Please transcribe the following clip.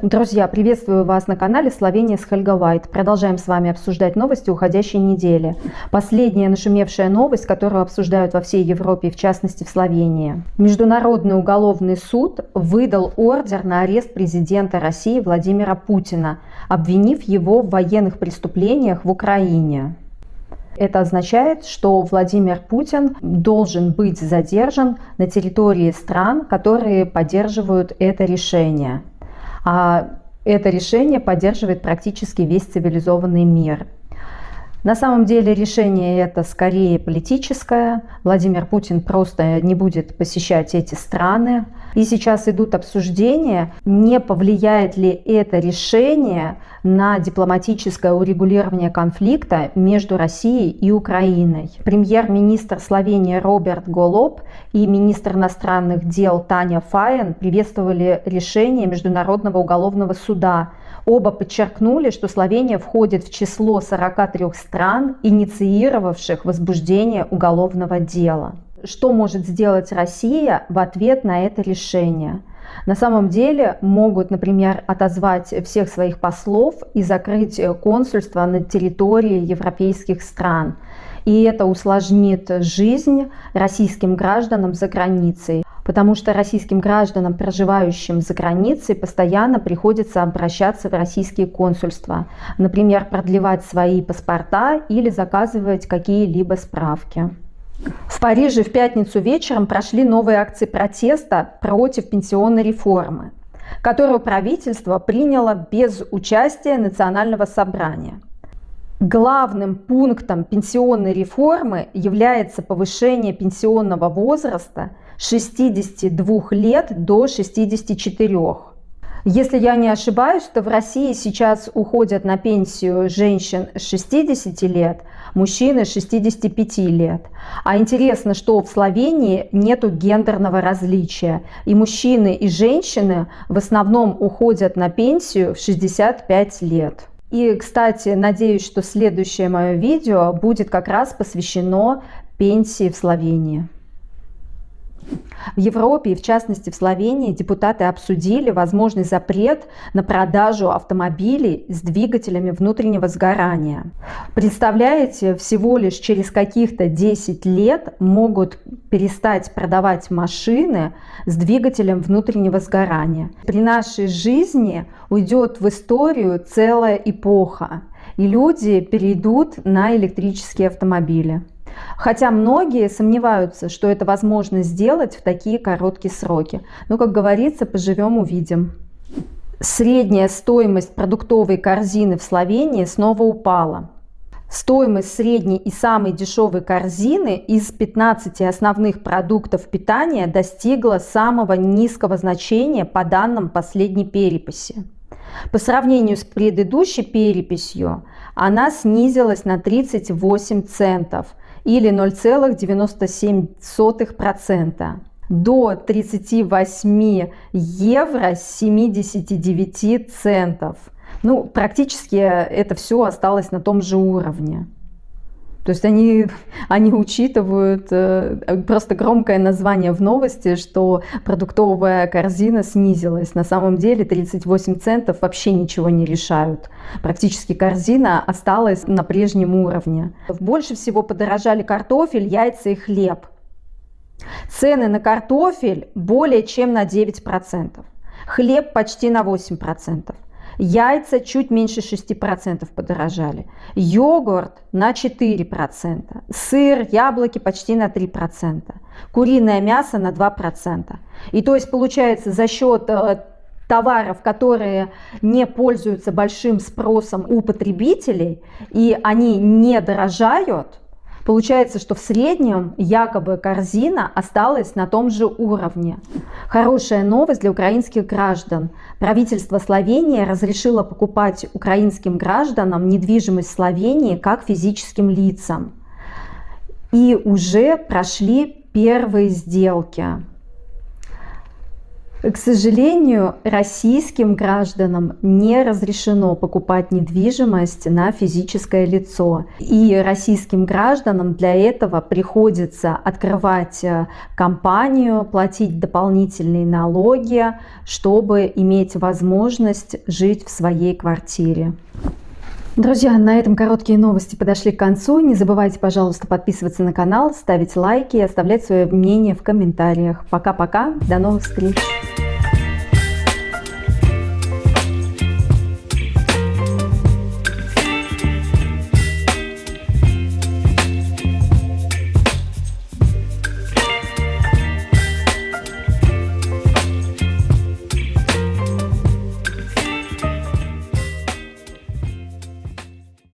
Друзья, приветствую вас на канале Словения с Хельга Вайт. Продолжаем с вами обсуждать новости уходящей недели. Последняя нашумевшая новость, которую обсуждают во всей Европе, в частности в Словении. Международный уголовный суд выдал ордер на арест президента России Владимира Путина, обвинив его в военных преступлениях в Украине. Это означает, что Владимир Путин должен быть задержан на территории стран, которые поддерживают это решение. А это решение поддерживает практически весь цивилизованный мир. На самом деле решение это скорее политическое. Владимир Путин просто не будет посещать эти страны. И сейчас идут обсуждения, не повлияет ли это решение на дипломатическое урегулирование конфликта между Россией и Украиной. Премьер-министр Словении Роберт Голоб и министр иностранных дел Таня Файен приветствовали решение Международного уголовного суда. Оба подчеркнули, что Словения входит в число 43 стран, инициировавших возбуждение уголовного дела. Что может сделать Россия в ответ на это решение? На самом деле могут, например, отозвать всех своих послов и закрыть консульство на территории европейских стран. И это усложнит жизнь российским гражданам за границей, потому что российским гражданам, проживающим за границей, постоянно приходится обращаться в российские консульства, например, продлевать свои паспорта или заказывать какие-либо справки. В Париже в пятницу вечером прошли новые акции протеста против пенсионной реформы, которую правительство приняло без участия Национального собрания. Главным пунктом пенсионной реформы является повышение пенсионного возраста с 62 лет до 64. Если я не ошибаюсь, то в России сейчас уходят на пенсию женщин с 60 лет, мужчины с 65 лет. А интересно, что в Словении нету гендерного различия. И мужчины, и женщины в основном уходят на пенсию в 65 лет. И, кстати, надеюсь, что следующее мое видео будет как раз посвящено пенсии в Словении. В Европе, и в частности в Словении, депутаты обсудили возможный запрет на продажу автомобилей с двигателями внутреннего сгорания. Представляете, всего лишь через каких-то 10 лет могут перестать продавать машины с двигателем внутреннего сгорания. При нашей жизни уйдет в историю целая эпоха, и люди перейдут на электрические автомобили. Хотя многие сомневаются, что это возможно сделать в такие короткие сроки. Но, как говорится, поживем — увидим. Средняя стоимость продуктовой корзины в Словении снова упала. Стоимость средней и самой дешевой корзины из 15 основных продуктов питания достигла самого низкого значения по данным последней переписи. По сравнению с предыдущей переписью она снизилась на 38 центов или 0,97% до 38 евро 79 центов. Ну, практически это все осталось на том же уровне. То есть они учитывают просто громкое название в новости, что продуктовая корзина снизилась. На самом деле 38 центов вообще ничего не решают. Практически корзина осталась на прежнем уровне. Больше всего подорожали картофель, яйца и хлеб. Цены на картофель более чем на 9%. Хлеб почти на 8%. Яйца чуть меньше 6% подорожали, йогурт на 4%, сыр, яблоки почти на 3%, куриное мясо на 2%. И то есть получается, за счет товаров, которые не пользуются большим спросом у потребителей, и они не дорожают, получается, что в среднем якобы корзина осталась на том же уровне. Хорошая новость для украинских граждан. Правительство Словении разрешило покупать украинским гражданам недвижимость в Словении как физическим лицам. И уже прошли первые сделки. К сожалению, российским гражданам не разрешено покупать недвижимость на физическое лицо. И российским гражданам для этого приходится открывать компанию, платить дополнительные налоги, чтобы иметь возможность жить в своей квартире. Друзья, на этом короткие новости подошли к концу. Не забывайте, пожалуйста, подписываться на канал, ставить лайки и оставлять свое мнение в комментариях. Пока-пока, до новых встреч!